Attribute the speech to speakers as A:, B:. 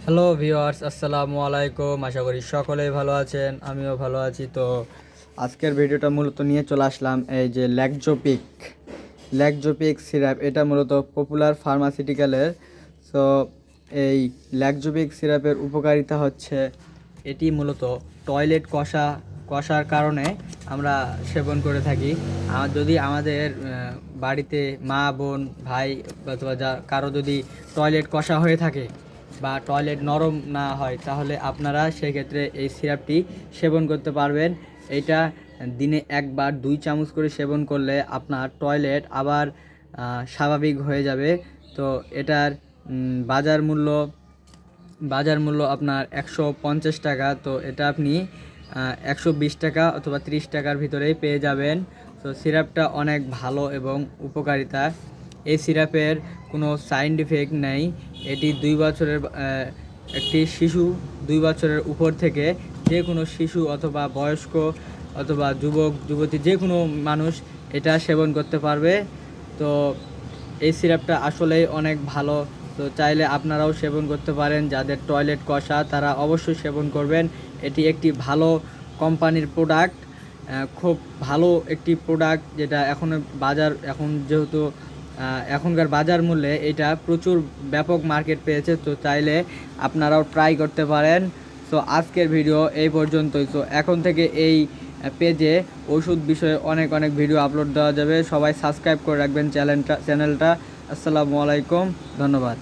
A: Hello viewers, আসসালামু আলাইকুম। আশা করি সকলেই ভালো আছেন, আমিও ভালো আছি। তো আজকের ভিডিওটা মূলত নিয়ে চলে আসলাম এই যে ল্যাকজোপিক সিরাপ। এটা মূলত পপুলার ফার্মাসিউটিক্যালের। সো এই ল্যাকজোপিক সিরাপের উপকারিতা হচ্ছে এটি মূলত টয়লেট কষার কারণে আমরা সেবন করে থাকি। আর যদি আমাদের বাড়িতে মা বোন ভাই অথবা কারো যদি টয়লেট কষা হয়ে থাকে বা টয়লেট নরম না হয়, তাহলে আপনারা সেক্ষেত্রে এই সিরাপটি সেবন করতে পারবেন। এইটা দিনে একবার 2 চামচ করে সেবন করলে আপনার টয়লেট আবার স্বাভাবিক হয়ে যাবে। তো এটার বাজার মূল্য আপনার 150 টাকা। তো এটা আপনি 120 টাকা অথবা 30 টাকার ভিতরেই পেয়ে যাবেন। তো সিরাপটা অনেক ভালো এবং উপকারিতা। এই সিরাপের কোনো সাইড ইফেক্ট নেই। এটি 2 বছরের একটি শিশু 2 বছরের উপর থেকে যে কোনো শিশু অথবা বয়স্ক অথবা যুবক যুবতী যে কোনো মানুষ এটা সেবন করতে পারবে। তো এই সিরাপটা আসলেই অনেক ভালো। তো চাইলে আপনারাও সেবন করতে পারেন। যাদের টয়লেট কষা তারা অবশ্যই সেবন করবেন। এটি একটি ভালো কোম্পানির প্রোডাক্ট, খুব ভালো একটি প্রোডাক্ট, যেটা এখন যেহেতু এখনকার বাজার মূল্যে এটা প্রচুর ব্যাপক মার্কেট পেয়েছে। তো চাইলে আপনারাও ট্রাই করতে পারেন। সো আজকের ভিডিও এই পর্যন্তই। তো এখন থেকে এই পেজে ওষুধ বিষয়ে অনেক অনেক ভিডিও আপলোড দেওয়া যাবে। সবাই সাবস্ক্রাইব করে রাখবেন চ্যানেলটা। আসসালামু আলাইকুম, ধন্যবাদ।